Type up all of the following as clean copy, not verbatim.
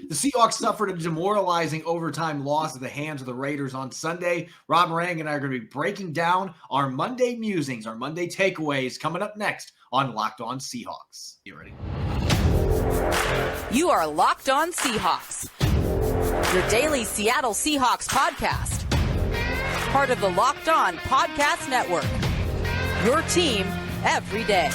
The Seahawks suffered a demoralizing overtime loss at the hands of the Raiders on Sunday. Rob Rang and I are going to be breaking down our Monday musings, our Monday takeaways coming up next on Locked On Seahawks. You ready? You are Locked On Seahawks, your daily Seattle Seahawks podcast. Part of the Locked On Podcast Network, your team every day.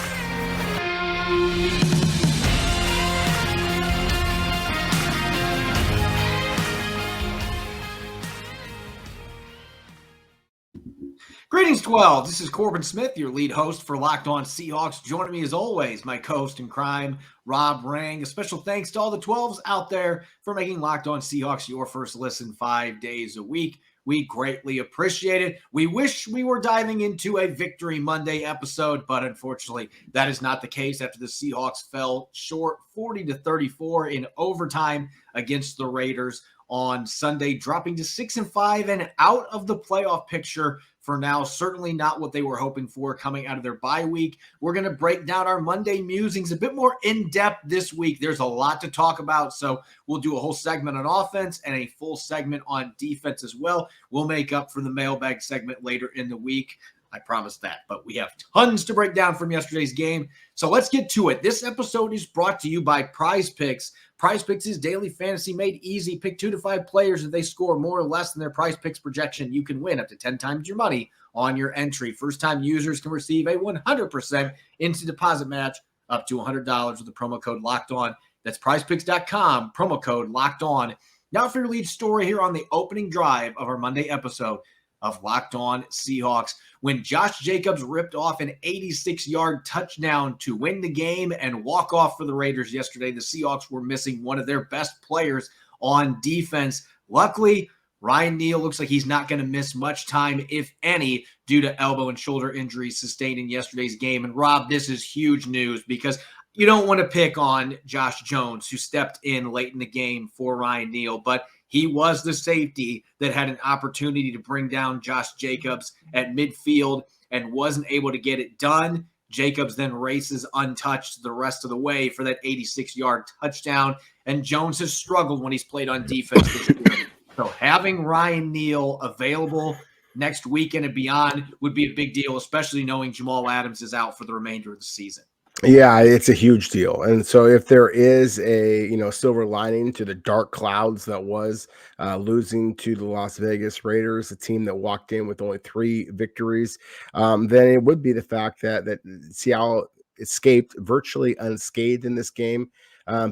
Greetings, 12. This is Corbin Smith, your lead host for Locked On Seahawks. Joining me as always, my co-host in crime, Rob Rang. A special thanks to all the 12s out there for making Locked On Seahawks your first listen 5 days a week. We greatly appreciate it. We wish we were diving into a Victory Monday episode, but unfortunately, that is not the case after the Seahawks fell short 40-34 in overtime against the Raiders on Sunday, dropping to 6-5 and out of the playoff picture for now. Certainly not what they were hoping for coming out of their bye week. We're going to break down our Monday musings a bit more in-depth this week. There's a lot to talk about, so we'll do a whole segment on offense and a full segment on defense as well. We'll make up for the mailbag segment later in the week. I promise that, but we have tons to break down from yesterday's game. So let's get to it. This episode is brought to you by Prize Picks. Prize Picks is daily fantasy made easy. Pick 2 to 5 players. If they score more or less than their Prize Picks projection, you can win up to 10 times your money on your entry. First-time users can receive a 100% instant deposit match up to $100 with the promo code Locked On. That's prizepicks.com, promo code Locked On. Now for your lead story here on the opening drive of our Monday episode of Locked On Seahawks. When Josh Jacobs ripped off an 86-yard touchdown to win the game and walk off for the Raiders yesterday, the Seahawks were missing one of their best players on defense. Luckily, Ryan Neal looks like he's not going to miss much time, if any, due to elbow and shoulder injuries sustained in yesterday's game. And Rob, this is huge news because you don't want to pick on Josh Jones, who stepped in late in the game for Ryan Neal, but he was the safety that had an opportunity to bring down Josh Jacobs at midfield and wasn't able to get it done. Jacobs then races untouched the rest of the way for that 86-yard touchdown, and Jones has struggled when he's played on defense this year. So having Ryan Neal available next weekend and beyond would be a big deal, especially knowing Jamal Adams is out for the remainder of the season. Yeah, it's a huge deal. And so if there is a, silver lining to the dark clouds that was losing to the Las Vegas Raiders, a team that walked in with only 3 victories, then it would be the fact that Seattle escaped virtually unscathed in this game.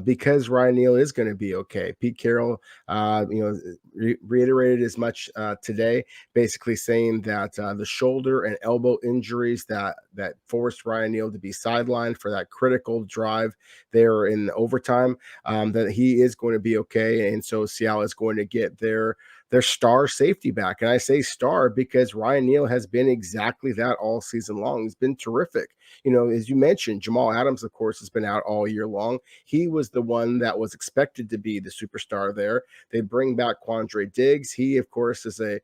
Because Ryan Neal is going to be okay. Pete Carroll, reiterated as much today, basically saying that the shoulder and elbow injuries that forced Ryan Neal to be sidelined for that critical drive there in overtime, that he is going to be okay. And so Seattle is going to get their star safety back. And I say star because Ryan Neal has been exactly that all season long. He's been terrific. As you mentioned, Jamal Adams, of course, has been out all year long. He was the one that was expected to be the superstar there. They bring back Quandre Diggs. He, of course, is a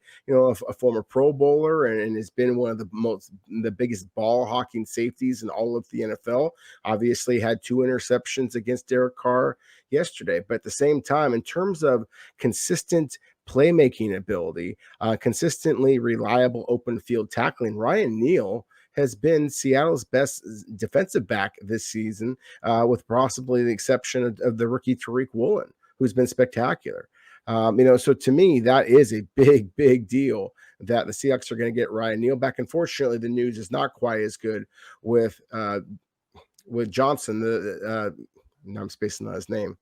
former Pro Bowler and has been one of the biggest ball hawking safeties in all of the NFL. Obviously had 2 interceptions against Derek Carr yesterday. But at the same time, in terms of consistent playmaking ability, consistently reliable open field tackling, Ryan Neal has been Seattle's best defensive back this season, with possibly the exception of the rookie Tariq Woolen, who's been spectacular. So to me, that is a big, big deal that the Seahawks are going to get Ryan Neal back. Unfortunately, the news is not quite as good with Johnson. Now I'm spacing on his name.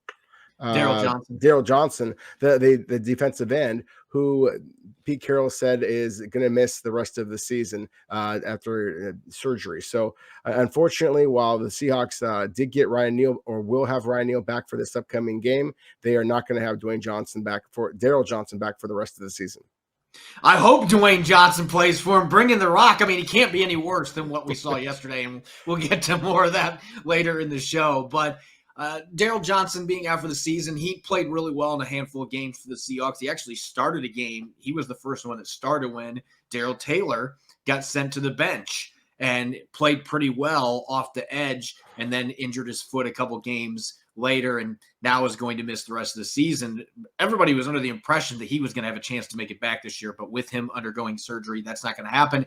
Daryl Johnson, the defensive end, who Pete Carroll said is going to miss the rest of the season after surgery. So unfortunately, while the Seahawks did get Ryan Neal, or will have Ryan Neal back for this upcoming game, they are not going to have Daryl Johnson back for the rest of the season. I hope Dwayne Johnson plays for him. Bring in the Rock. I mean, he can't be any worse than what we saw yesterday, and we'll get to more of that later in the show. But Daryl Johnson being out for the season, he played really well in a handful of games for the Seahawks. He actually started a game. He was the first one that started when Darrell Taylor got sent to the bench and played pretty well off the edge and then injured his foot a couple games later and now is going to miss the rest of the season. Everybody was under the impression that he was going to have a chance to make it back this year, but with him undergoing surgery, that's not going to happen.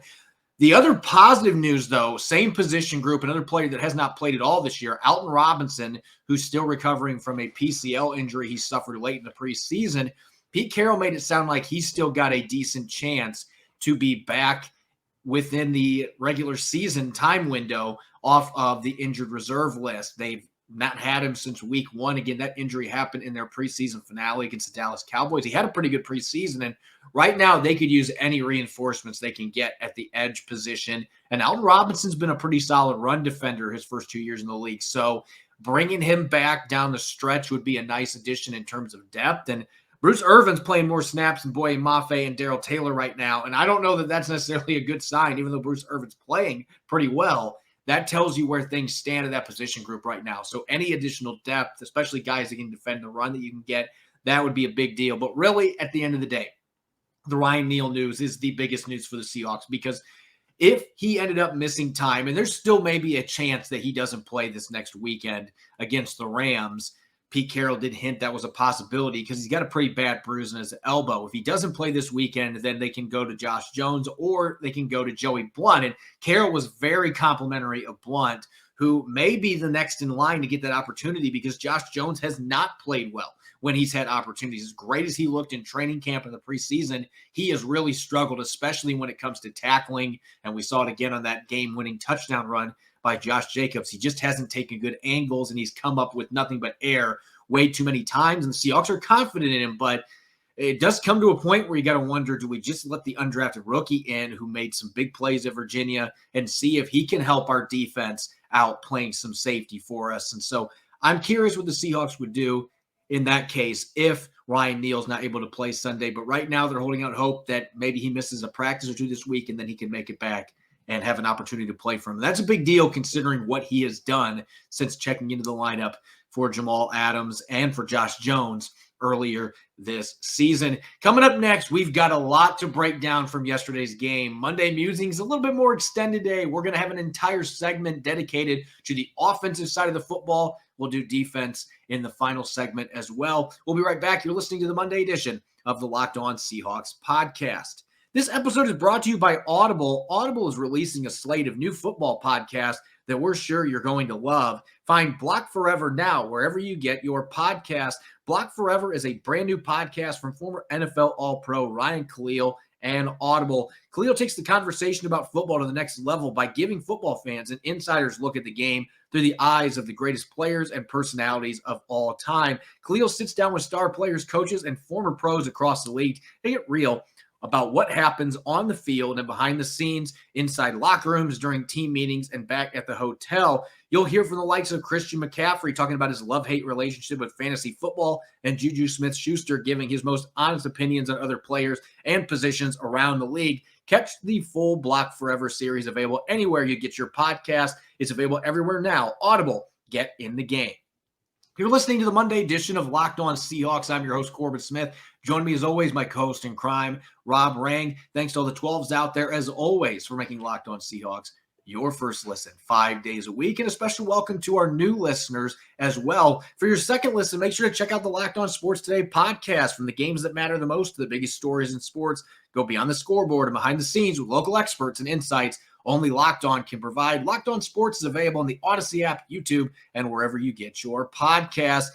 The other positive news, though, same position group, another player that has not played at all this year, Alton Robinson, who's still recovering from a PCL injury he suffered late in the preseason. Pete Carroll made it sound like he's still got a decent chance to be back within the regular season time window off of the injured reserve list. They've not had him since week 1. Again, that injury happened in their preseason finale against the Dallas Cowboys. He had a pretty good preseason, and right now they could use any reinforcements they can get at the edge position. And Alton Robinson's been a pretty solid run defender his first 2 years in the league. So bringing him back down the stretch would be a nice addition in terms of depth. And Bruce Irvin's playing more snaps than Boye Mafe and Darrell Taylor right now. And I don't know that that's necessarily a good sign, even though Bruce Irvin's playing pretty well. That tells you where things stand in that position group right now. So any additional depth, especially guys that can defend the run that you can get, that would be a big deal. But really, at the end of the day, the Ryan Neal news is the biggest news for the Seahawks, because if he ended up missing time, and there's still maybe a chance that he doesn't play this next weekend against the Rams, Pete Carroll did hint that was a possibility because he's got a pretty bad bruise in his elbow. If he doesn't play this weekend, then they can go to Josh Jones or they can go to Joey Blount. And Carroll was very complimentary of Blount, who may be the next in line to get that opportunity because Josh Jones has not played well when he's had opportunities. As great as he looked in training camp in the preseason, he has really struggled, especially when it comes to tackling. And we saw it again on that game-winning touchdown run by Josh Jacobs. He just hasn't taken good angles, and he's come up with nothing but air way too many times. And the Seahawks are confident in him, but it does come to a point where you got to wonder, do we just let the undrafted rookie in who made some big plays at Virginia and see if he can help our defense out playing some safety for us? And so I'm curious what the Seahawks would do in that case if Ryan Neal's not able to play Sunday. But right now they're holding out hope that maybe he misses a practice or two this week and then he can make it back and have an opportunity to play for him. That's a big deal considering what he has done since checking into the lineup for Jamal Adams and for Josh Jones earlier this season. Coming up next, we've got a lot to break down from yesterday's game. Monday Musings, a little bit more extended day. We're going to have an entire segment dedicated to the offensive side of the football. We'll do defense in the final segment as well. We'll be right back. You're listening to the Monday edition of the Locked On Seahawks podcast. This episode is brought to you by Audible. Audible is releasing a slate of new football podcasts that we're sure you're going to love. Find Block Forever now wherever you get your podcast. Block Forever is a brand new podcast from former NFL All-Pro Ryan Khalil and Audible. Khalil takes the conversation about football to the next level by giving football fans an insider's look at the game through the eyes of the greatest players and personalities of all time. Khalil sits down with star players, coaches, and former pros across the league to get real about what happens on the field and behind the scenes, inside locker rooms, during team meetings, and back at the hotel. You'll hear from the likes of Christian McCaffrey talking about his love-hate relationship with fantasy football, and Juju Smith-Schuster giving his most honest opinions on other players and positions around the league. Catch the full Block Forever series available anywhere you get your podcast. It's available everywhere now. Audible, get in the game. You're listening to the Monday edition of Locked On Seahawks. I'm your host, Corbin Smith. Join me as always, my co-host in crime, Rob Rang. Thanks to all the 12s out there, as always, for making Locked On Seahawks your first listen 5 days a week. And a special welcome to our new listeners as well. For your second listen, make sure to check out the Locked On Sports Today podcast. From the games that matter the most to the biggest stories in sports, go beyond the scoreboard and behind the scenes with local experts and insights only Locked On can provide. Locked On Sports is available on the Odyssey app, YouTube, and wherever you get your podcast.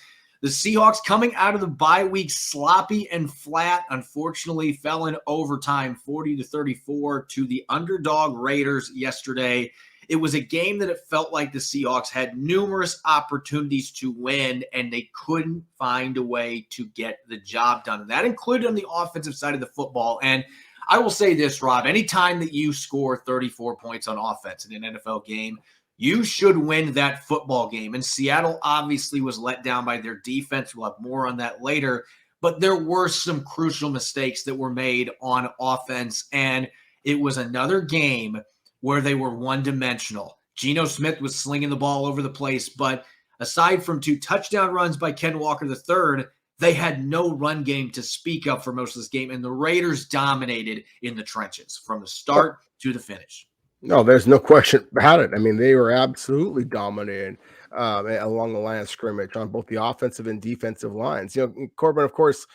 The Seahawks, coming out of the bye week sloppy and flat, unfortunately fell in overtime 40-34 to the underdog Raiders yesterday. It was a game that it felt like the Seahawks had numerous opportunities to win, and they couldn't find a way to get the job done. And that included on the offensive side of the football. And I will say this, Rob, anytime that you score 34 points on offense in an NFL game, you should win that football game. And Seattle obviously was let down by their defense. We'll have more on that later. But there were some crucial mistakes that were made on offense. And it was another game where they were one-dimensional. Geno Smith was slinging the ball over the place. But aside from 2 touchdown runs by Ken Walker III, they had no run game to speak of for most of this game. And the Raiders dominated in the trenches from the start to the finish. No, there's no question about it. I mean, they were absolutely dominating. along the line of scrimmage on both the offensive and defensive lines. Corbin, of course,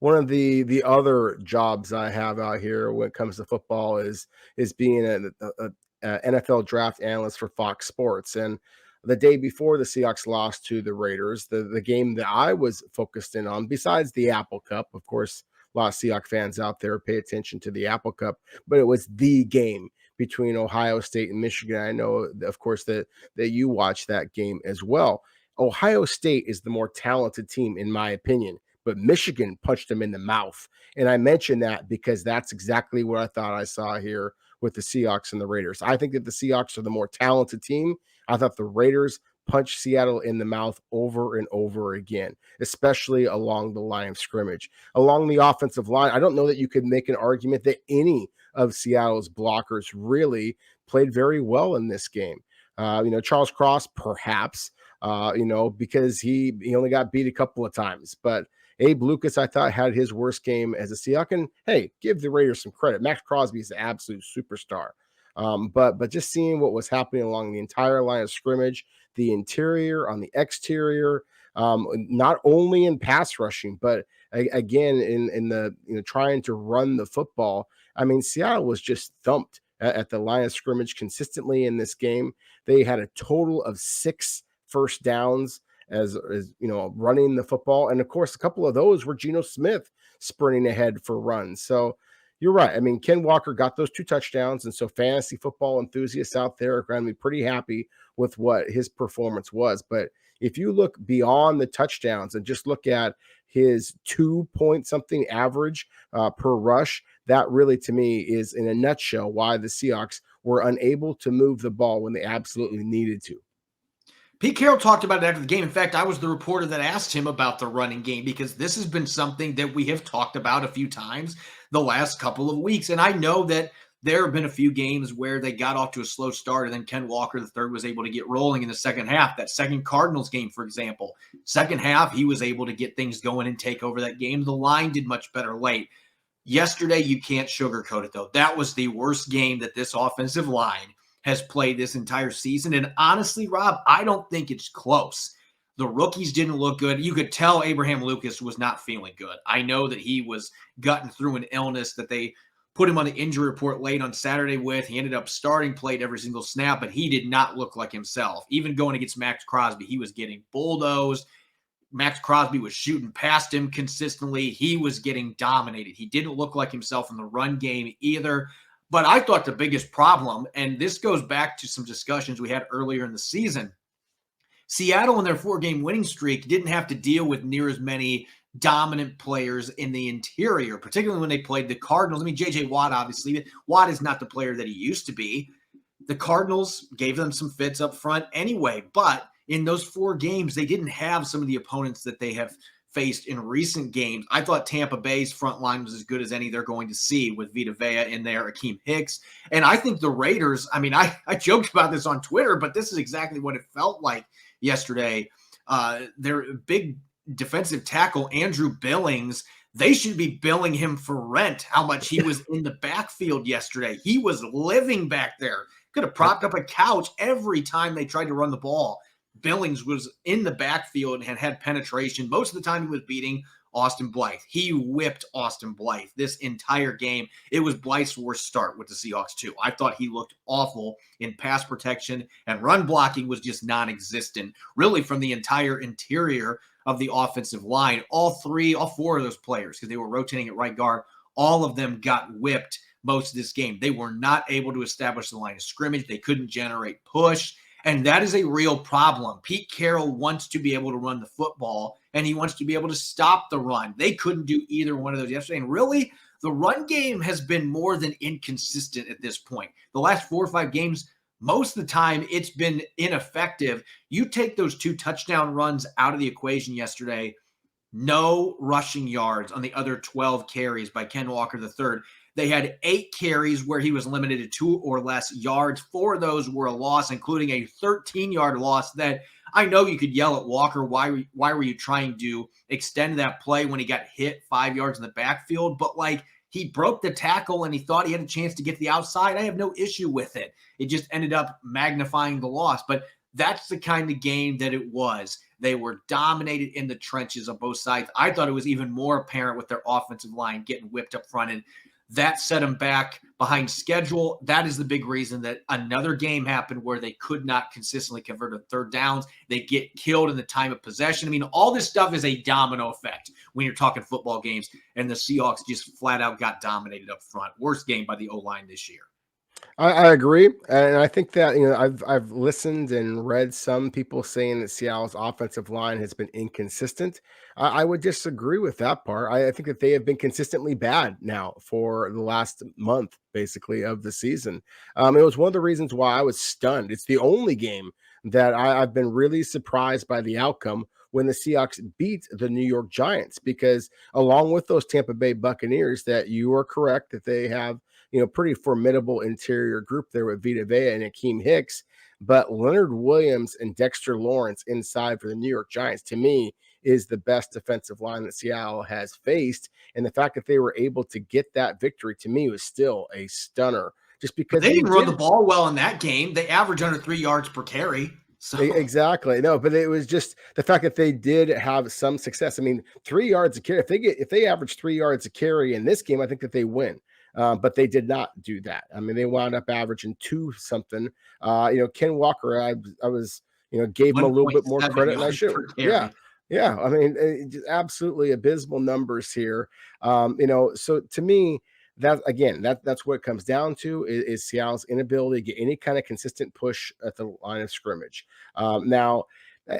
one of the other jobs I have out here when it comes to football is being a NFL draft analyst for Fox Sports. And the day before the Seahawks lost to the Raiders, the game that I was focused in on, besides the Apple Cup, of course, a lot of Seahawks fans out there pay attention to the Apple Cup, but it was the game between Ohio State and Michigan. I know, of course, that you watched that game as well. Ohio State is the more talented team, in my opinion, but Michigan punched them in the mouth. And I mention that because that's exactly what I thought I saw here with the Seahawks and the Raiders. I think that the Seahawks are the more talented team. I thought the Raiders punched Seattle in the mouth over and over again, especially along the line of scrimmage. Along the offensive line, I don't know that you could make an argument that any of Seattle's blockers really played very well in this game. Charles Cross, perhaps, because he only got beat a couple of times. But Abe Lucas, I thought, had his worst game as a Seahawk. And hey, give the Raiders some credit. Max Crosby is an absolute superstar. But just seeing what was happening along the entire line of scrimmage, the interior, on the exterior, not only in pass rushing, but again in the trying to run the football. I mean, Seattle was just thumped at the line of scrimmage consistently in this game. They had a total of 6 first downs as running the football, and of course, a couple of those were Geno Smith sprinting ahead for runs. So you're right. I mean, Ken Walker got those 2 touchdowns, and so fantasy football enthusiasts out there are going to be pretty happy with what his performance was. But if you look beyond the touchdowns and just look at his 2-point-something average per rush, that really, to me, is in a nutshell why the Seahawks were unable to move the ball when they absolutely needed to. Pete Carroll talked about it after the game. In fact, I was the reporter that asked him about the running game because this has been something that we have talked about a few times the last couple of weeks. And I know that there have been a few games where they got off to a slow start and then Ken Walker III was able to get rolling in the second half. That second Cardinals game, for example, second half, he was able to get things going and take over that game. The line did much better late. Yesterday, you can't sugarcoat it, though. That was the worst game that this offensive line has played this entire season. And honestly, Rob, I don't think it's close. The rookies didn't look good. You could tell Abraham Lucas was not feeling good. I know that he was gutting through an illness that they put him on the injury report late on Saturday with. He ended up starting, played every single snap, but he did not look like himself. Even going against Max Crosby, he was getting bulldozed. Max Crosby was shooting past him consistently. He was getting dominated. He didn't look like himself in the run game either. But I thought the biggest problem, and this goes back to some discussions we had earlier in the season, Seattle in their 4-game winning streak didn't have to deal with near as many dominant players in the interior, particularly when they played the Cardinals. I mean, J.J. Watt, obviously. Watt is not the player that he used to be. The Cardinals gave them some fits up front anyway, but in those 4 games, they didn't have some of the opponents that they have faced in recent games. I thought Tampa Bay's front line was as good as any they're going to see with Vita Vea in there, Akeem Hicks. And I think the Raiders, I mean, I joked about this on Twitter, but this is exactly what it felt like yesterday. Their big defensive tackle, Andrew Billings, they should be billing him for rent, how much he was in the backfield yesterday. He was living back there. Could have propped up a couch every time they tried to run the ball. Billings was in the backfield and had penetration. Most of the time he was beating Austin Blythe. He whipped Austin Blythe this entire game. It was Blythe's worst start with the Seahawks too. I thought he looked awful in pass protection, and run blocking was just non-existent, really, from the entire interior of the offensive line. All 4 of those players, because they were rotating at right guard, all of them got whipped most of this game. They were not able to establish the line of scrimmage. They couldn't generate push. And that is a real problem. Pete Carroll wants to be able to run the football, and he wants to be able to stop the run. They couldn't do either one of those yesterday. And really, the run game has been more than inconsistent at this point. The last 4 or 5 games, most of the time, it's been ineffective. You take those 2 touchdown runs out of the equation yesterday, no rushing yards on the other 12 carries by Ken Walker III. They had 8 carries where he was limited to 2 or less yards. 4 of those were a loss, including a 13-yard loss that I know you could yell at Walker, why were you trying to extend that play when he got hit 5 yards in the backfield? But, he broke the tackle and he thought he had a chance to get to the outside. I have no issue with it. It just ended up magnifying the loss. But That's the kind of game that it was. They were dominated in the trenches on both sides. I thought it was even more apparent with their offensive line getting whipped up front, and that set them back behind schedule. That is the big reason that another game happened where they could not consistently convert on third downs. They get killed in the time of possession. I mean, all this stuff is a domino effect when you're talking football games, and the Seahawks just flat out got dominated up front. Worst game by the O-line this year. I agree, and I think that I've listened and read some people saying that Seattle's offensive line has been inconsistent. I would disagree with that part. I think that they have been consistently bad now for the last month, basically, of the season. It was one of the reasons why I was stunned. It's the only game that I've been really surprised by the outcome when the Seahawks beat the New York Giants, because along with those Tampa Bay Buccaneers, that you are correct that they have pretty formidable interior group there with Vita Vea and Akeem Hicks, but Leonard Williams and Dexter Lawrence inside for the New York Giants, to me, is the best defensive line that Seattle has faced. And the fact that they were able to get that victory, to me, was still a stunner. Just because they didn't run the ball well in that game. They averaged under 3 yards per carry. So. Exactly. No, but it was just the fact that they did have some success. I mean, 3 yards a carry. If they average 3 yards a carry in this game, I think that they win. But they did not do that. I mean, they wound up averaging 2 something. Ken Walker, I was, gave him a little bit more credit than I should. Yeah. Yeah. I mean, just absolutely abysmal numbers here. So to me, that's what it comes down to is Seattle's inability to get any kind of consistent push at the line of scrimmage. Now,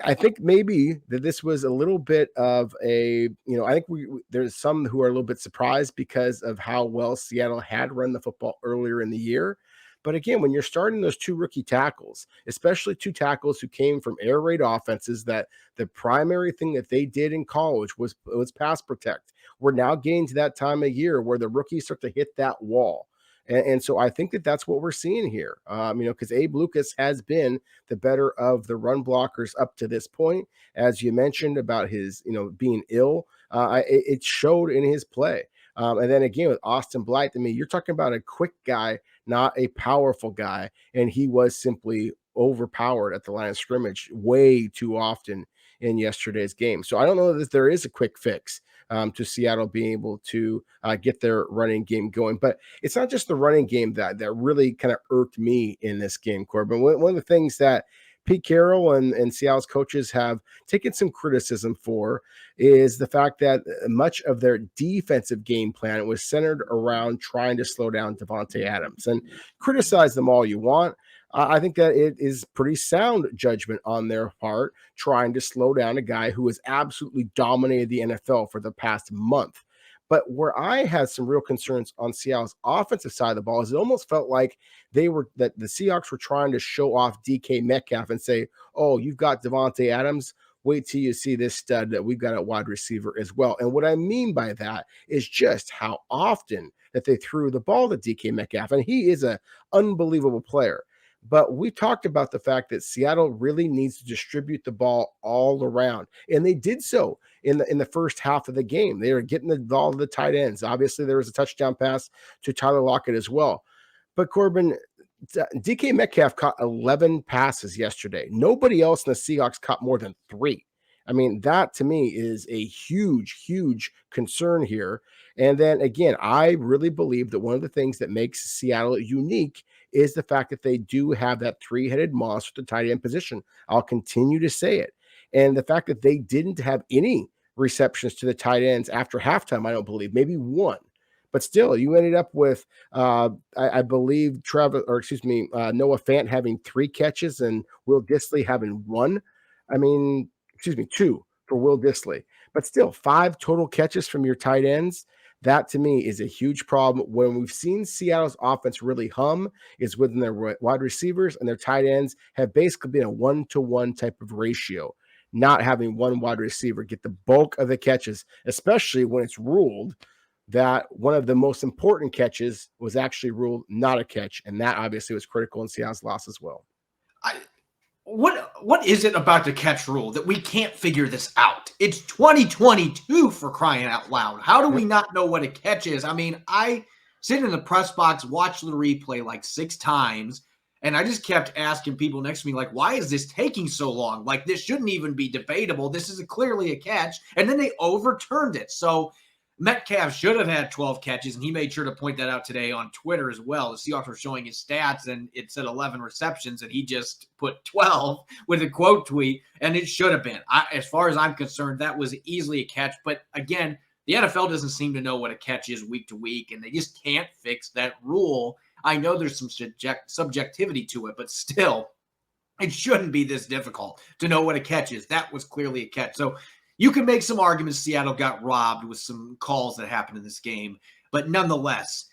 I think maybe that this was a little bit of a, I think there's some who are a little bit surprised because of how well Seattle had run the football earlier in the year. But again, when you're starting those 2 rookie tackles, especially 2 tackles who came from air raid offenses, that the primary thing that they did in college was pass protect. We're now getting to that time of year where the rookies start to hit that wall. And so I think that that's what we're seeing here, because Abe Lucas has been the better of the run blockers up to this point. As you mentioned about his, being ill, it showed in his play. And then again, with Austin Blythe, I mean, you're talking about a quick guy, not a powerful guy. And he was simply overpowered at the line of scrimmage way too often in yesterday's game. So I don't know that there is a quick fix to Seattle being able to get their running game going. But it's not just the running game that really kind of irked me in this game, Corbin. One of the things that Pete Carroll and Seattle's coaches have taken some criticism for is the fact that much of their defensive game plan was centered around trying to slow down Davante Adams. And criticize them all you want. I think that it is pretty sound judgment on their part, trying to slow down a guy who has absolutely dominated the NFL for the past month. But where I had some real concerns on Seattle's offensive side of the ball is it almost felt like the Seahawks were trying to show off DK Metcalf and say, oh, you've got Davante Adams. Wait till you see this stud that we've got at wide receiver as well. And what I mean by that is just how often that they threw the ball to DK Metcalf. And he is an unbelievable player. But we talked about the fact that Seattle really needs to distribute the ball all around. And they did so in the first half of the game. They were getting the ball to the tight ends. Obviously, there was a touchdown pass to Tyler Lockett as well. But Corbin, DK Metcalf caught 11 passes yesterday. Nobody else in the Seahawks caught more than 3. I mean, that to me is a huge, huge concern here. And then again, I really believe that one of the things that makes Seattle unique is the fact that they do have that 3-headed monster at the tight end position. I'll continue to say it. And the fact that they didn't have any receptions to the tight ends after halftime, I don't believe, maybe 1. But still, you ended up with, I believe, Noah Fant having 3 catches and Will Dissly having 1. 2 for Will Dissly. But still, 5 total catches from your tight ends. That, to me, is a huge problem. When we've seen Seattle's offense really hum is when their wide receivers and their tight ends have basically been a 1-to-1 type of ratio, not having one wide receiver get the bulk of the catches, especially when it's ruled that one of the most important catches was actually ruled not a catch. And that obviously was critical in Seattle's loss as well. What is it about the catch rule that we can't figure this out? It's 2022 for crying out loud. How do we not know what a catch is? I mean, I sit in the press box, watch the replay like 6 times, And I just kept asking people next to me, like, why is this taking so long? Like, this shouldn't even be debatable. This is clearly a catch. And then they overturned it. So Metcalf should have had 12 catches, and he made sure to point that out today on Twitter as well. The Seahawks were showing his stats, and it said 11 receptions, and he just put 12 with a quote tweet, and it should have been. As far as I'm concerned, that was easily a catch. But again, the NFL doesn't seem to know what a catch is week to week, and they just can't fix that rule. I know there's some subjectivity to it, but still, it shouldn't be this difficult to know what a catch is. That was clearly a catch. So you can make some arguments Seattle got robbed with some calls that happened in this game, but nonetheless,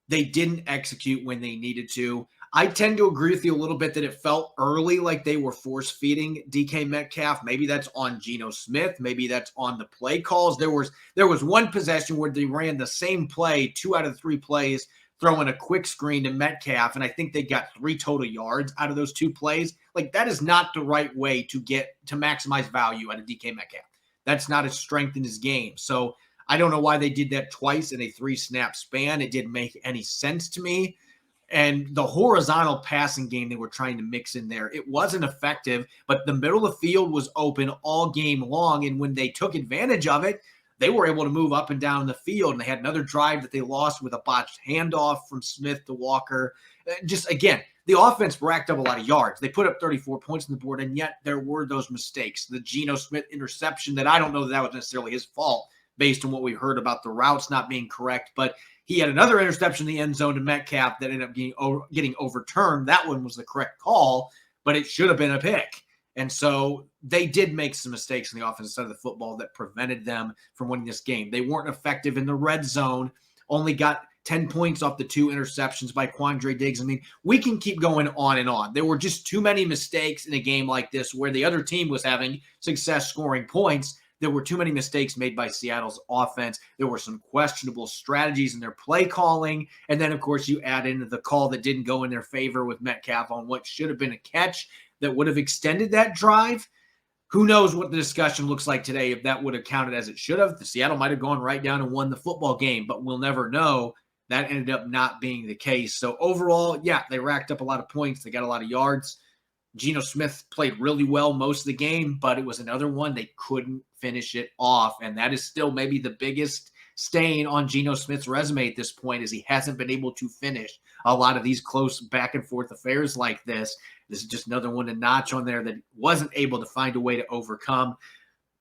they didn't execute when they needed to. I tend to agree with you a little bit that it felt early like they were force-feeding DK Metcalf. Maybe that's on Geno Smith. Maybe that's on the play calls. There was one possession where they ran the same play, 2 out of 3 plays, throwing a quick screen to Metcalf, and I think they got 3 total yards out of those 2 plays. Like, that is not the right way to maximize value out of DK Metcalf. That's not a strength in his game. So I don't know why they did that twice in a 3-snap span. It didn't make any sense to me. And the horizontal passing game they were trying to mix in there, it wasn't effective, but the middle of the field was open all game long. And when they took advantage of it, they were able to move up and down the field. And they had another drive that they lost with a botched handoff from Smith to Walker. Just, again, the offense racked up a lot of yards. They put up 34 points on the board, and yet there were those mistakes. The Geno Smith interception that I don't know that was necessarily his fault based on what we heard about the routes not being correct, but he had another interception in the end zone to Metcalf that ended up getting overturned. That one was the correct call, but it should have been a pick. And so they did make some mistakes on the offensive side of the football that prevented them from winning this game. They weren't effective in the red zone, only got 10 points off the 2 interceptions by Quandre Diggs. I mean, we can keep going on and on. There were just too many mistakes in a game like this where the other team was having success scoring points. There were too many mistakes made by Seattle's offense. There were some questionable strategies in their play calling. And then, of course, you add in the call that didn't go in their favor with Metcalf on what should have been a catch that would have extended that drive. Who knows what the discussion looks like today if that would have counted as it should have. The Seattle might have gone right down and won the football game, but we'll never know. That ended up not being the case. So overall, yeah, they racked up a lot of points. They got a lot of yards. Geno Smith played really well most of the game, but it was another one they couldn't finish it off. And that is still maybe the biggest stain on Geno Smith's resume at this point, is he hasn't been able to finish a lot of these close back and forth affairs like this. This is just another one to notch on there that wasn't able to find a way to overcome.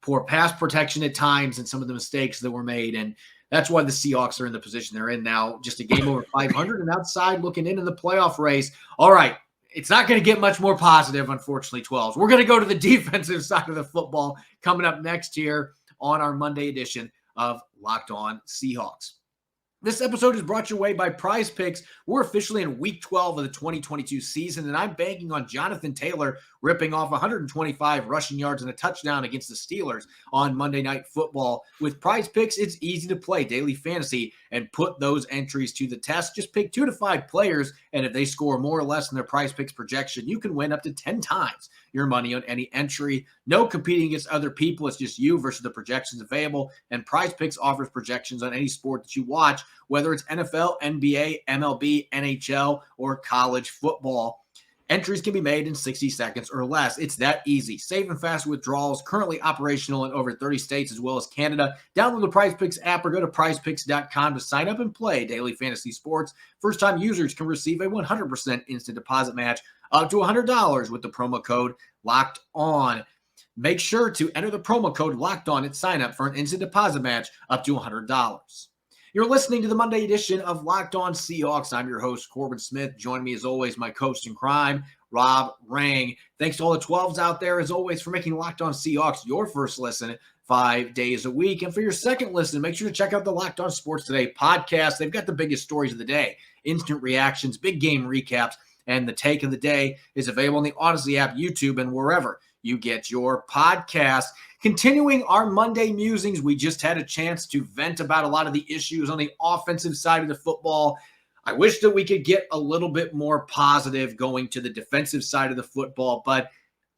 Poor pass protection at times and some of the mistakes that were made. And that's why the Seahawks are in the position they're in now, just a game over 500 and outside looking into the playoff race. All right, it's not going to get much more positive, unfortunately, 12s. We're going to go to the defensive side of the football coming up next here on our Monday edition of Locked On Seahawks. This episode is brought your way by Prize Picks. We're officially in Week 12 of the 2022 season, and I'm banking on Jonathan Taylor ripping off 125 rushing yards and a touchdown against the Steelers on Monday Night Football. With Prize Picks, it's easy to play daily fantasy and put those entries to the test. Just pick 2 to 5 players, and if they score more or less than their Prize Picks projection, you can win up to 10 times your money on any entry. No competing against other people. It's just you versus the projections available, and Prize Picks offers projections on any sport that you watch, whether it's NFL, NBA, MLB, NHL, or college football. Entries can be made in 60 seconds or less. It's that easy. Safe and fast withdrawals, currently operational in over 30 states as well as Canada. Download the Prize Picks app or go to prizepicks.com to sign up and play daily fantasy sports. First-time users can receive a 100% instant deposit match up to $100 with the promo code Locked On. Make sure to enter the promo code Locked On at sign up for an instant deposit match up to $100. You're listening to the Monday edition of Locked On Seahawks. I'm your host, Corbin Smith. Joining me, as always, my co-host in crime, Rob Rang. Thanks to all the 12s out there, as always, for making Locked On Seahawks your first listen 5 days a week. And for your second listen, make sure to check out the Locked On Sports Today podcast. They've got the biggest stories of the day, instant reactions, big game recaps, and the take of the day is available on the Odyssey app, YouTube, and wherever you get your podcast. Continuing our Monday musings, we just had a chance to vent about a lot of the issues on the offensive side of the football. I wish that we could get a little bit more positive going to the defensive side of the football, but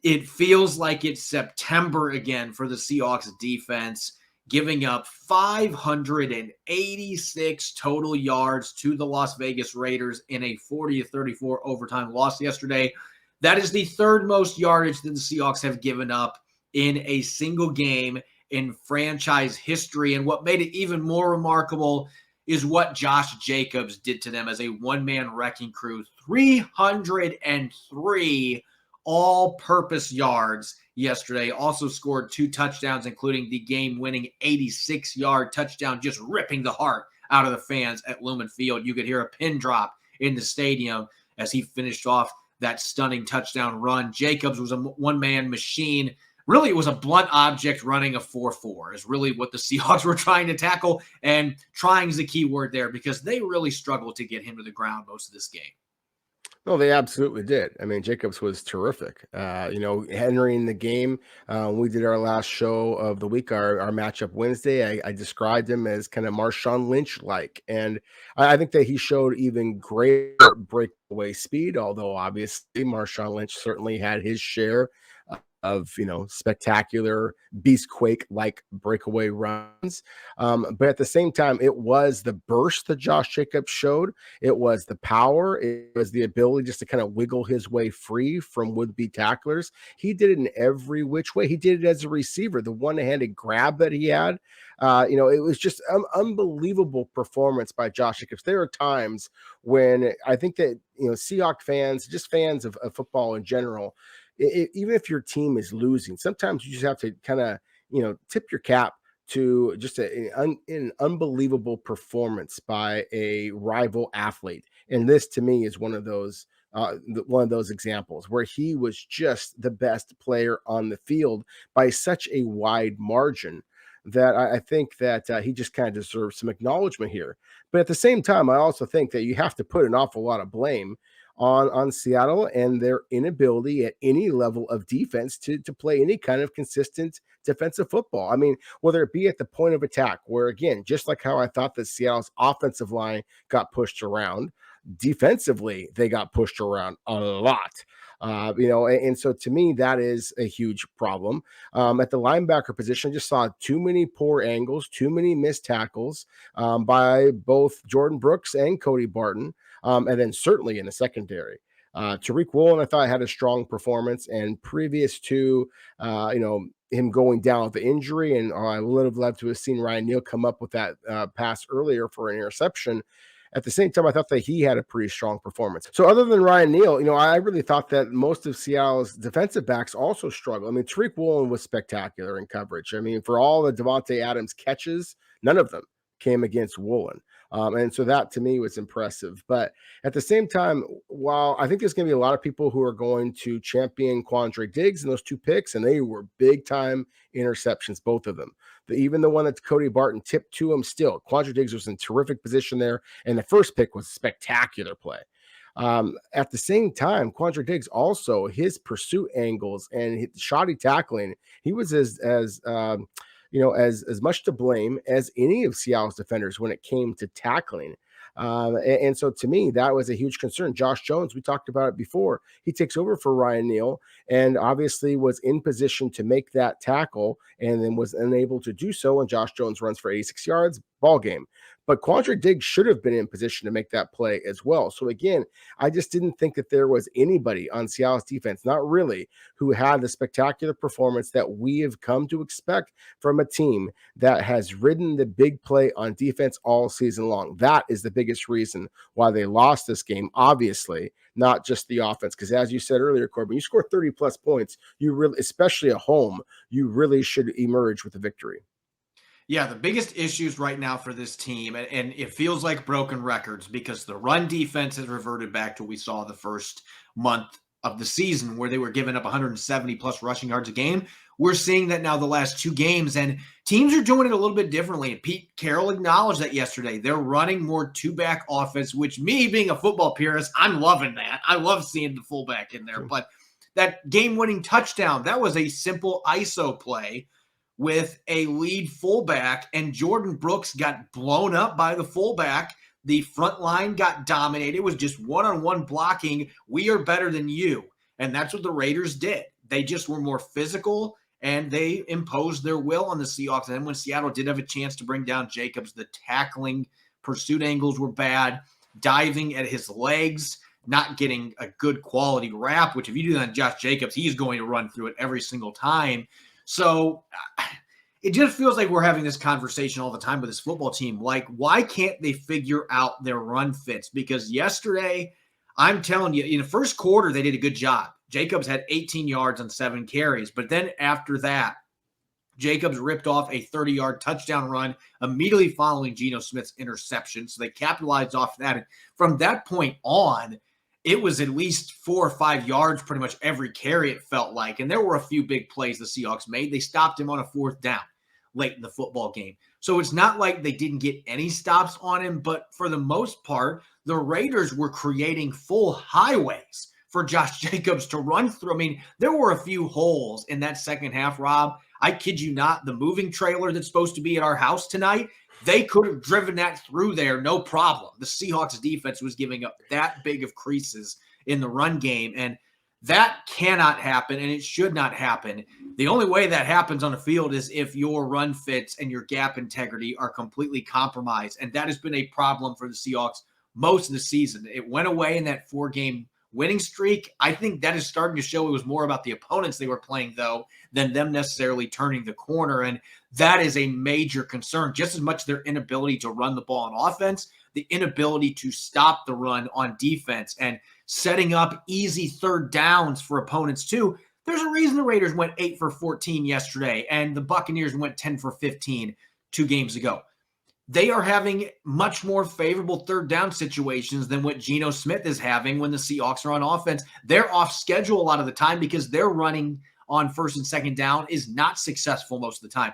it feels like it's September again for the Seahawks defense. giving up 586 total yards to the Las Vegas Raiders in a 40-34 overtime loss yesterday. That is the third most yardage that the Seahawks have given up in a single game in franchise history. And what made it even more remarkable is what Josh Jacobs did to them as a one-man wrecking crew. 303 all-purpose yards yesterday. Also scored 2 touchdowns, including the game-winning 86-yard touchdown, just ripping the heart out of the fans at Lumen Field. You could hear a pin drop in the stadium as he finished off that stunning touchdown run. Jacobs was a one-man machine. Really, it was a blunt object running a 4-4 is really what the Seahawks were trying to tackle, and trying is the key word there because they really struggled to get him to the ground most of this game. No, they absolutely did. I mean, Jacobs was terrific. Entering the game, we did our last show of the week, our matchup Wednesday. I described him as kind of Marshawn Lynch-like, and I think that he showed even greater breakaway speed, although obviously Marshawn Lynch certainly had his share of spectacular beastquake-like breakaway runs. But at the same time, it was the burst that Josh Jacobs showed. It was the power. It was the ability just to kind of wiggle his way free from would-be tacklers. He did it in every which way. He did it as a receiver. The one-handed grab that he had, it was just an unbelievable performance by Josh Jacobs. There are times when I think that, Seahawks fans, just fans of football in general, even if your team is losing, sometimes you just have to kind of, tip your cap to just an unbelievable performance by a rival athlete. And this, to me, is one of those examples where he was just the best player on the field by such a wide margin that I think that he just kind of deserves some acknowledgement here. But at the same time, I also think that you have to put an awful lot of blame on Seattle and their inability at any level of defense to play any kind of consistent defensive football. I mean, whether it be at the point of attack, where again, just like how I thought that Seattle's offensive line got pushed around, defensively, they got pushed around a lot. And so to me, that is a huge problem. At the linebacker position, I just saw too many poor angles, too many missed tackles by both Jordan Brooks and Cody Barton. And then certainly in the secondary. Tariq Woolen, I thought, had a strong performance, and previous to him going down with the injury, and I would have loved to have seen Ryan Neal come up with that pass earlier for an interception. At the same time, I thought that he had a pretty strong performance. So other than Ryan Neal, I really thought that most of Seattle's defensive backs also struggled. I mean, Tariq Woolen was spectacular in coverage. I mean, for all the Devontae Adams catches, none of them came against Woolen. And so that to me was impressive. But at the same time, while I think there's going to be a lot of people who are going to champion Quandre Diggs in those 2 picks, and they were big time interceptions, both of them. Even the one that Cody Barton tipped to him, still, Quandre Diggs was in terrific position there. And the first pick was a spectacular play. At the same time, Quandre Diggs also, his pursuit angles and his shoddy tackling, he was as much to blame as any of Seattle's defenders when it came to tackling. And so to me, that was a huge concern. Josh Jones, we talked about it before. He takes over for Ryan Neal and obviously was in position to make that tackle and then was unable to do so. And Josh Jones runs for 86 yards, ball game. But Quandre Diggs should have been in position to make that play as well. So again, I just didn't think that there was anybody on Seattle's defense, not really, who had the spectacular performance that we have come to expect from a team that has ridden the big play on defense all season long. That is the biggest reason why they lost this game, obviously, not just the offense. Because as you said earlier, Corbin, you score 30 plus points, you really, especially at home, you really should emerge with a victory. Yeah, the biggest issues right now for this team, and it feels like broken records because the run defense has reverted back to what we saw the first month of the season where they were giving up 170 plus rushing yards a game. We're seeing that now the last 2 games, and teams are doing it a little bit differently. And Pete Carroll acknowledged that yesterday. They're running more 2-back offense, which me being a football purist, I'm loving that. I love seeing the fullback in there. But that game-winning touchdown, that was a simple ISO play with a lead fullback, and Jordan Brooks got blown up by the fullback. The front line got dominated. It was just one-on-one blocking. We are better than you. And that's what the Raiders did. They just were more physical and they imposed their will on the Seahawks. And then when Seattle did have a chance to bring down Jacobs, the tackling pursuit angles were bad, diving at his legs, not getting a good quality wrap, which if you do that on Josh Jacobs, he's going to run through it every single time. So it just feels like we're having this conversation all the time with this football team. Like, why can't they figure out their run fits? Because yesterday, I'm telling you, in the first quarter, they did a good job. Jacobs had 18 yards on 7 carries. But then after that, Jacobs ripped off a 30-yard touchdown run immediately following Geno Smith's interception. So they capitalized off that. And from that point on, it was at least 4 or 5 yards pretty much every carry, it felt like. And there were a few big plays the Seahawks made. They stopped him on a 4th down late in the football game. So it's not like they didn't get any stops on him, but for the most part, the Raiders were creating full highways for Josh Jacobs to run through. I mean, there were a few holes in that second half, Rob. I kid you not, the moving trailer that's supposed to be at our house tonight, they could have driven that through there, no problem. The Seahawks defense was giving up that big of creases in the run game, and that cannot happen, and it should not happen. The only way that happens on the field is if your run fits and your gap integrity are completely compromised, and that has been a problem for the Seahawks most of the season. It went away in that 4-game winning streak. I think that is starting to show it was more about the opponents they were playing, though, than them necessarily turning the corner, and that is a major concern. Just as much their inability to run the ball on offense, the inability to stop the run on defense, and setting up easy 3rd downs for opponents too. There's a reason the Raiders went 8 for 14 yesterday, and the Buccaneers went 10 for 15 2 games ago. They are having much more favorable 3rd down situations than what Geno Smith is having when the Seahawks are on offense. They're off schedule a lot of the time because their running on 1st and 2nd down is not successful most of the time.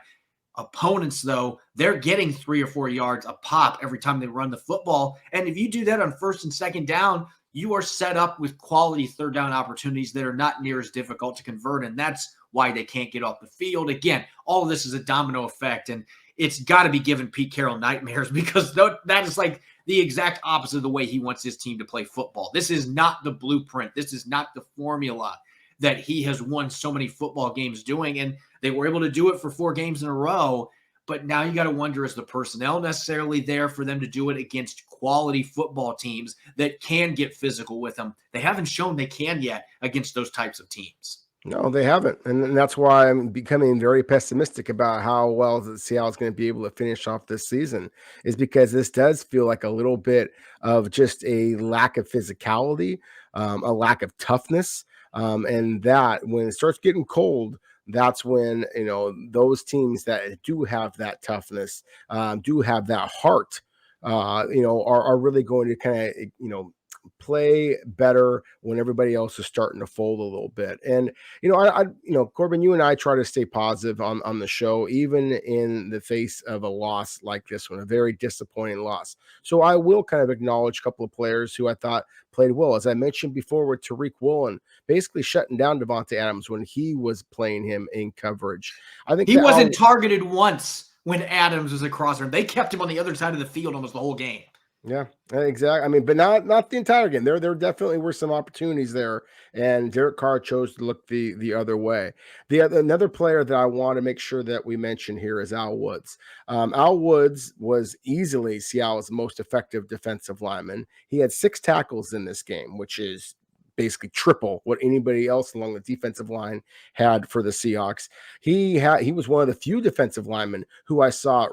Opponents, though, they're getting 3 or 4 yards a pop every time they run the football. And if you do that on 1st and 2nd down, you are set up with quality 3rd down opportunities that are not near as difficult to convert. And that's why they can't get off the field. Again, all of this is a domino effect. And it's got to be giving Pete Carroll nightmares because that is like the exact opposite of the way he wants his team to play football. This is not the blueprint. This is not the formula that he has won so many football games doing. And they were able to do it for 4 games in a row. But now you got to wonder, is the personnel necessarily there for them to do it against quality football teams that can get physical with them? They haven't shown they can yet against those types of teams. No, they haven't. And that's why I'm becoming very pessimistic about how well the Seattle is going to be able to finish off this season, is because this does feel like a little bit of just a lack of physicality, a lack of toughness. And that when it starts getting cold, that's when, those teams that do have that toughness, do have that heart, are really going to kind of, play better when everybody else is starting to fold a little bit. And, Corbin, you and I try to stay positive on the show, even in the face of a loss like this one, a very disappointing loss. So I will kind of acknowledge a couple of players who I thought played well. As I mentioned before with Tariq Woolen, basically shutting down Devontae Adams when he was playing him in coverage. I think he wasn't targeted once when Adams was across him. They kept him on the other side of the field almost the whole game. Yeah, exactly. I mean, but not the entire game. There definitely were some opportunities there, and Derek Carr chose to look the other way. Another player that I want to make sure that we mention here is Al Woods. Al Woods was easily Seattle's most effective defensive lineman. He had 6 tackles in this game, which is basically triple what anybody else along the defensive line had for the Seahawks. He was one of the few defensive linemen who I saw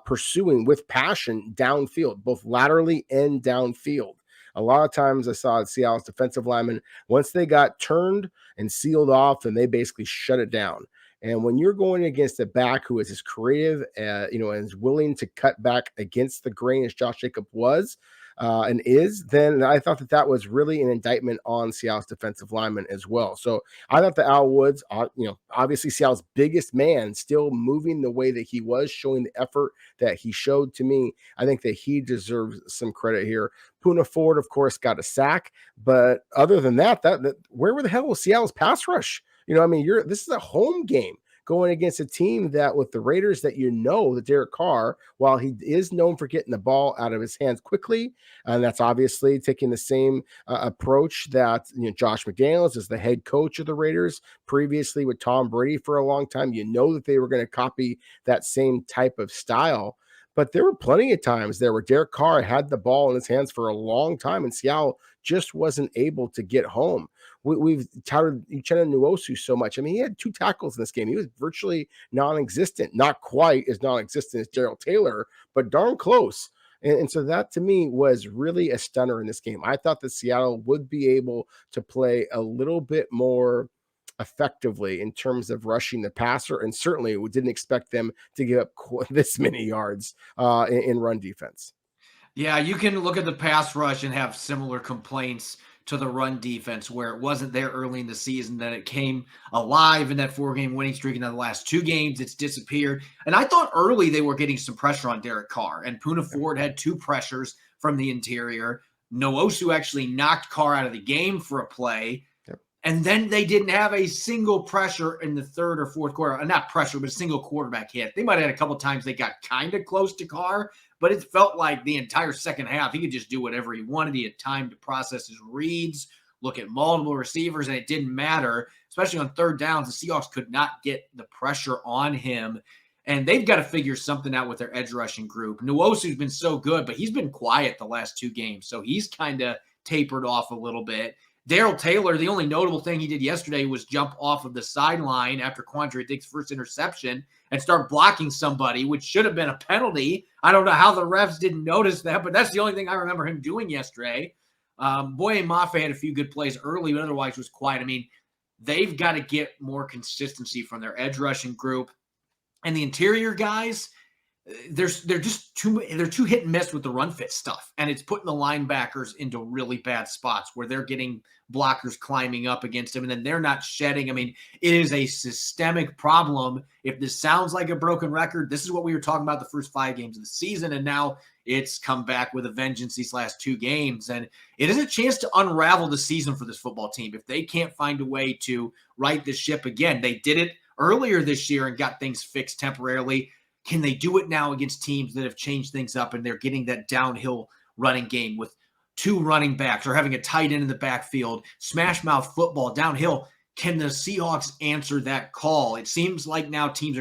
pursuing with passion downfield, both laterally and downfield. A lot of times I saw Seattle's defensive linemen, once they got turned and sealed off, and they basically shut it down. And when you're going against a back who is as creative, and is willing to cut back against the grain as Josh Jacobs was, and then I thought that was really an indictment on Seattle's defensive lineman as well. So I thought that Al Woods, obviously Seattle's biggest man, still moving the way that he was, showing the effort that he showed to me. I think that he deserves some credit here. Poona Ford, of course, got a sack, but other than that, where the hell was Seattle's pass rush? This is a home game going against a team that with the Raiders that that Derek Carr, while he is known for getting the ball out of his hands quickly, and that's obviously taking the same approach that Josh McDaniels is the head coach of the Raiders previously with Tom Brady for a long time. That they were going to copy that same type of style. But there were plenty of times there where Derek Carr had the ball in his hands for a long time, and Seattle just wasn't able to get home. We've touted Uchenna Nwosu so much. I mean, he had 2 tackles in this game. He was virtually non-existent, not quite as non-existent as Darrell Taylor, but darn close. And so that to me was really a stunner in this game. I thought that Seattle would be able to play a little bit more effectively in terms of rushing the passer, and certainly we didn't expect them to give up this many yards in run defense. Yeah, you can look at the pass rush and have similar complaints to the run defense where it wasn't there early in the season, then it came alive in that 4-game winning streak, and then the last 2 games it's disappeared. And I thought early they were getting some pressure on Derek Carr, and Poona Ford had 2 pressures from the interior. Nwosu actually knocked Carr out of the game for a play. And then they didn't have a single pressure in the 3rd or 4th quarter. Not pressure, but a single quarterback hit. They might have had a couple times they got kind of close to Carr, but it felt like the entire second half, he could just do whatever he wanted. He had time to process his reads, look at multiple receivers, and it didn't matter. Especially on 3rd downs, the Seahawks could not get the pressure on him. And they've got to figure something out with their edge rushing group. Nwosu's been so good, but he's been quiet the last 2 games. So he's kind of tapered off a little bit. Darrell Taylor, the only notable thing he did yesterday was jump off of the sideline after Quandre Diggs' first interception and start blocking somebody, which should have been a penalty. I don't know how the refs didn't notice that, but that's the only thing I remember him doing yesterday. Boye Mafe had a few good plays early, but otherwise was quiet. I mean, they've got to get more consistency from their edge rushing group. And the interior guys, they're too hit and miss with the run fit stuff, and it's putting the linebackers into really bad spots where they're getting blockers climbing up against them, and then they're not shedding. I mean, it is a systemic problem. If this sounds like a broken record, this is what we were talking about the first 5 games of the season, and now it's come back with a vengeance these last 2 games, and it is a chance to unravel the season for this football team if they can't find a way to right the ship again. They did it earlier this year and got things fixed temporarily. Can they do it now against teams that have changed things up and they're getting that downhill running game with 2 running backs or having a tight end in the backfield, smash mouth football downhill? Can the Seahawks answer that call? It seems like now teams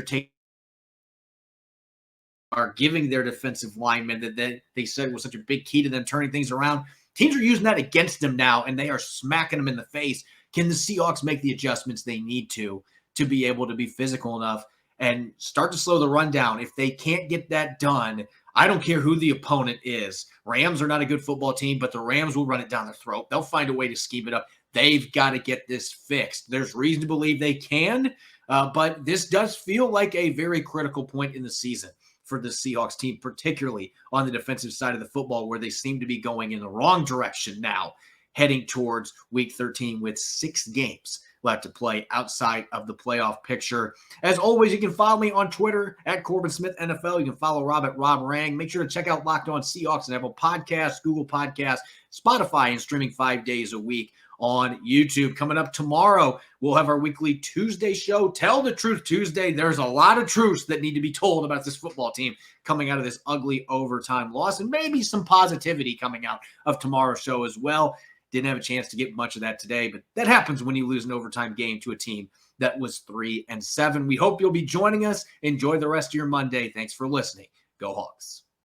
are giving their defensive linemen that they said was such a big key to them turning things around. Teams are using that against them now, and they are smacking them in the face. Can the Seahawks make the adjustments they need to be able to be physical enough and start to slow the run down? If they can't get that done, I don't care who the opponent is. Rams are not a good football team, but the Rams will run it down their throat. They'll find a way to scheme it up. They've got to get this fixed. There's reason to believe they can, but this does feel like a very critical point in the season for the Seahawks team, particularly on the defensive side of the football, where they seem to be going in the wrong direction now, heading towards Week 13 with 6 games left to play outside of the playoff picture. As always, you can follow me on Twitter at Corbin Smith NFL. You can follow Rob at Rob Rang. Make sure to check out Locked On Seahawks and Apple Podcasts, Google Podcasts, Spotify, and streaming 5 days a week on YouTube. Coming up tomorrow, we'll have our weekly Tuesday show, Tell the Truth Tuesday. There's a lot of truths that need to be told about this football team coming out of this ugly overtime loss, and maybe some positivity coming out of tomorrow's show as well. Didn't have a chance to get much of that today, but that happens when you lose an overtime game to a team that was 3-7. We hope you'll be joining us. Enjoy the rest of your Monday. Thanks for listening. Go Hawks.